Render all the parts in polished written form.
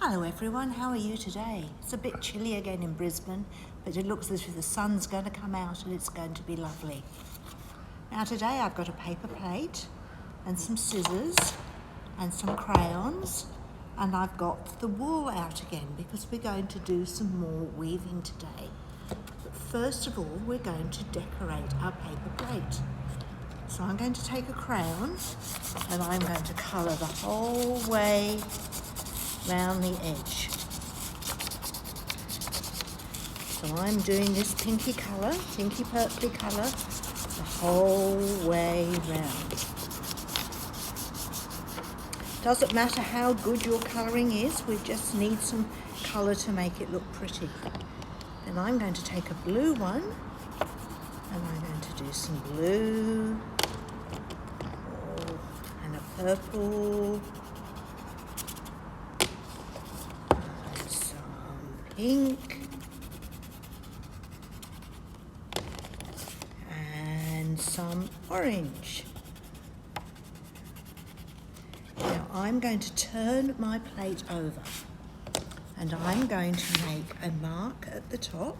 Hello everyone, how are you today? It's a bit chilly again in Brisbane, but it looks as if the sun's going to come out and it's going to be lovely. Now today I've got a paper plate and some scissors and some crayons, and I've got the wool out again because we're going to do some more weaving today. But first of all, we're going to decorate our paper plate. So I'm going to take a crayon and I'm going to colour the whole way round the edge. So I'm doing this pinky purpley colour, the whole way round. Doesn't matter how good your colouring is, we just need some colour to make it look pretty. Then I'm going to take a blue one and I'm going to do some blue and a purple. Pink and some orange. Now I'm going to turn my plate over and I'm going to make a mark at the top.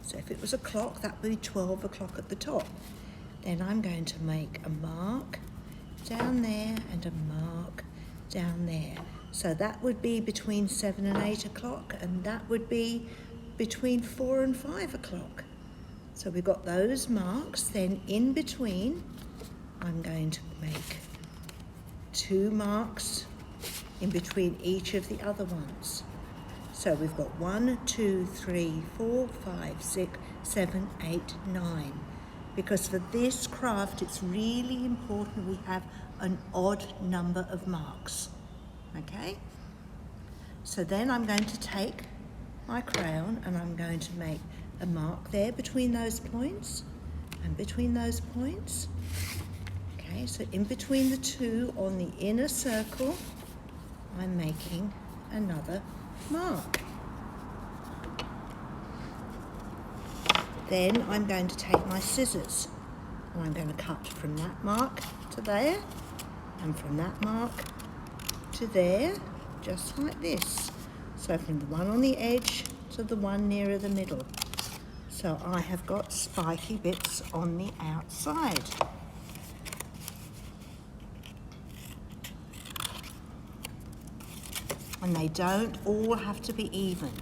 So if it was a clock, that would be 12 o'clock at the top. Then I'm going to make a mark down there and a mark down there. So that would be between 7 and 8 o'clock, and that would be between 4 and 5 o'clock. So we've got those marks. Then in between, I'm going to make 2 marks in between each of the other ones. So we've got 1, 2, 3, 4, 5, 6, 7, 8, 9. Because for this craft, it's really important we have an odd number of marks. Okay, so then I'm going to take my crayon and I'm going to make a mark there between those points and between those points. Okay, so in between the two on the inner circle, I'm making another mark. Then I'm going to take my scissors and I'm going to cut from that mark to there and from that mark to there, just like this. So from the one on the edge to the one nearer the middle. So I have got spiky bits on the outside. And they don't all have to be even,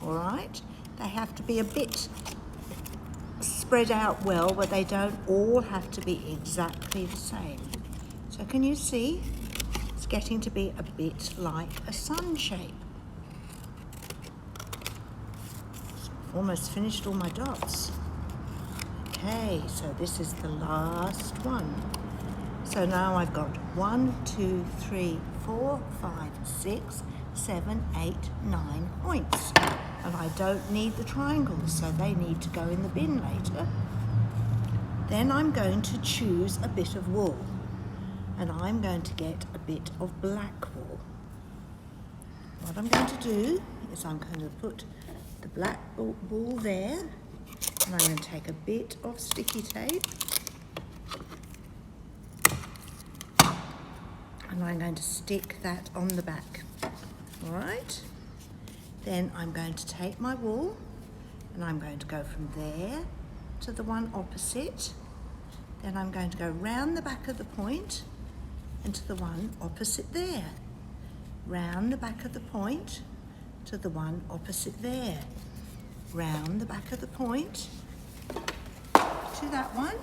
all right? They have to be a bit spread out well, but they don't all have to be exactly the same. So can you see? It's getting to be a bit like a sun shape. So I've almost finished all my dots. Okay, so this is the last one. So now I've got 1, 2, 3, 4, 5, 6, 7, 8, 9 points. And I don't need the triangles, so they need to go in the bin later. Then I'm going to choose a bit of wool. And I'm going to get a bit of black wool. What I'm going to do is I'm going to put the black wool there, and I'm going to take a bit of sticky tape, and I'm going to stick that on the back. All right? Then I'm going to take my wool, and I'm going to go from there to the one opposite. Then I'm going to go round the back of the point and to the one opposite there. Round the back of the point to the one opposite there. Round the back of the point to that one.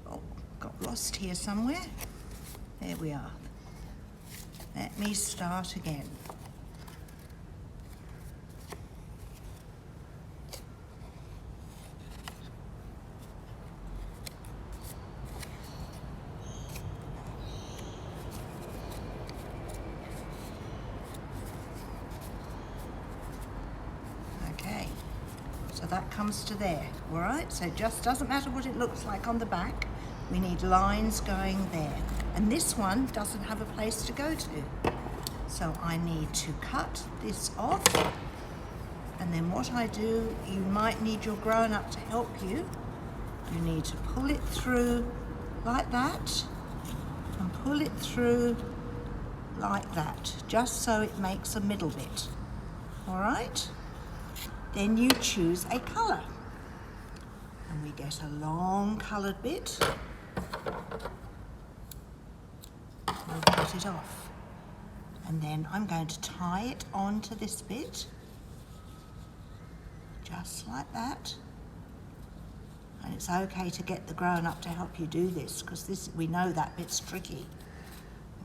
Oh, got lost here somewhere. There we are. Let me start again. So that comes to there, all right? So it just doesn't matter what it looks like on the back. We need lines going there. And this one doesn't have a place to go to. So I need to cut this off. And then what I do, you might need your grown-up to help you. You need to pull it through like that and pull it through like that, just so it makes a middle bit. All right? Then you choose a colour. And we get a long coloured bit. We'll cut it off. And then I'm going to tie it onto this bit, just like that. And it's okay to get the grown-up to help you do this, because we know that bit's tricky.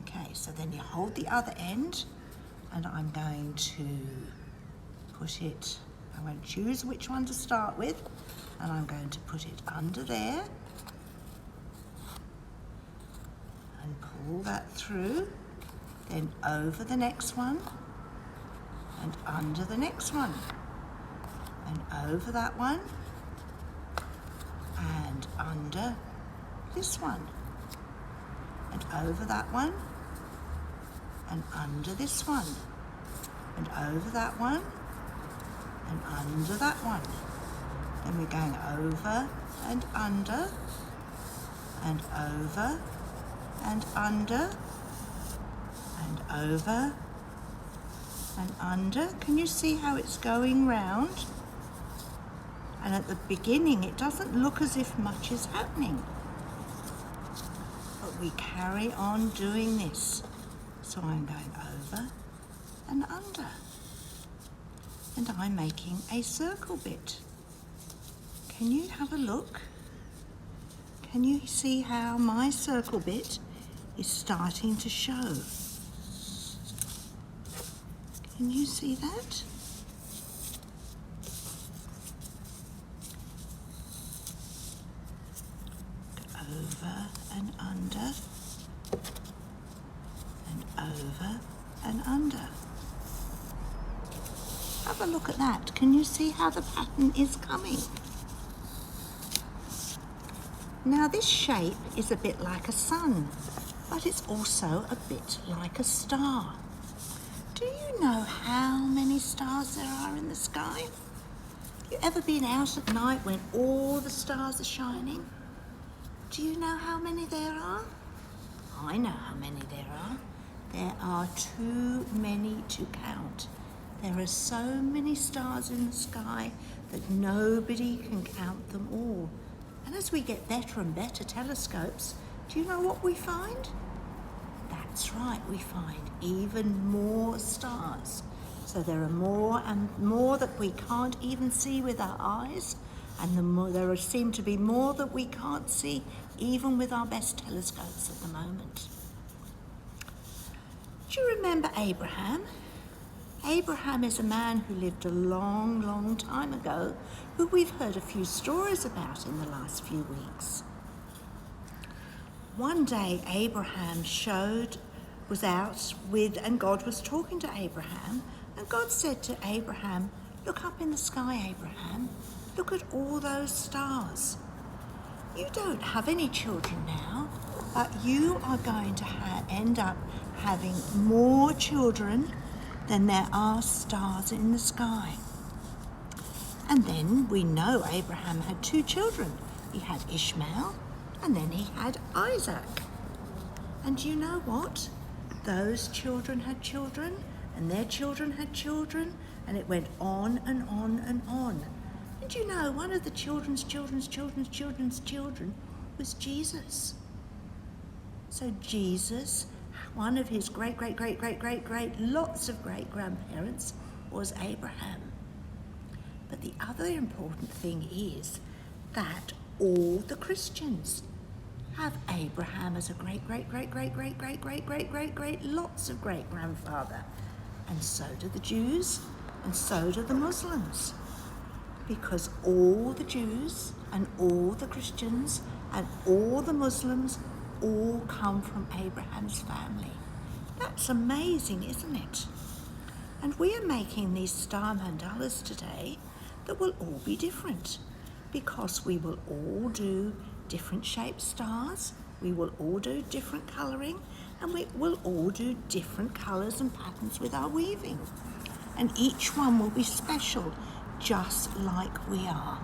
Okay, so then you hold the other end, and I'm going to put it, I'm going to choose which one to start with, and I'm going to put it under there, and pull that through, then over the next one, and under the next one, and over that one, and under this one, and over that one, and under this one, and over that one, and under that one. Then we're going over and under, and over and under, and over and under. Can you see how it's going round? And at the beginning it doesn't look as if much is happening, but we carry on doing this. So I'm going over and under, and I'm making a circle bit. Can you have a look? Can you see how my circle bit is starting to show? Can you see that? Over and under, and over and under. Have a look at that. Can you see how the pattern is coming? Now this shape is a bit like a sun, but it's also a bit like a star. Do you know how many stars there are in the sky? Have you ever been out at night when all the stars are shining? Do you know how many there are? I know how many there are. There are too many to count. There are so many stars in the sky that nobody can count them all. And as we get better and better telescopes, do you know what we find? That's right, we find even more stars. So there are more and more that we can't even see with our eyes, and there seem to be more that we can't see even with our best telescopes at the moment. Do you remember Abraham? Abraham is a man who lived a long, long time ago, who we've heard a few stories about in the last few weeks. One day Abraham was out with, and God was talking to Abraham, and God said to Abraham, "Look up in the sky, Abraham. Look at all those stars. You don't have any children now, but you are going to end up having more children than there are stars in the sky." And then we know Abraham had two children. He had Ishmael, and then he had Isaac. And you know what? Those children had children, and their children had children, and it went on and on and on. And you know, one of the children's children was Jesus. So Jesus, one of his great, lots of great-grandparents was Abraham. But the other important thing is that all the Christians have Abraham as a great, lots of great-grandfather. And so do the Jews, and so do the Muslims. Because all the Jews and all the Christians and all the Muslims all come from Abraham's family. That's amazing, isn't it? And we are making these star mandalas today that will all be different, because we will all do different shaped stars, we will all do different colouring, and we will all do different colours and patterns with our weaving. And each one will be special, just like we are.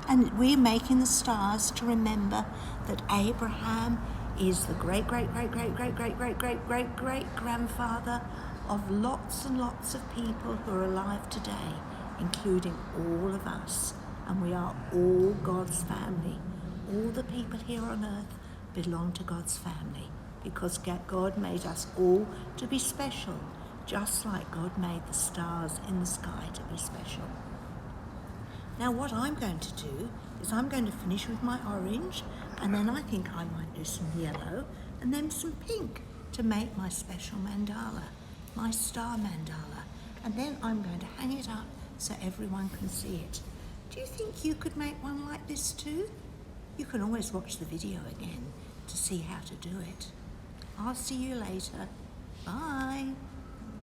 And we're making the stars to remember that Abraham is the great, great, great, great, great, great, great, great, great, great grandfather of lots and lots of people who are alive today, including all of us. And we are all God's family. All the people here on earth belong to God's family because God made us all to be special, just like God made the stars in the sky to be special. Now what I'm going to do is I'm going to finish with my orange, and then I think I might do some yellow and then some pink to make my special mandala, my star mandala. And then I'm going to hang it up so everyone can see it. Do you think you could make one like this too? You can always watch the video again to see how to do it. I'll see you later. Bye.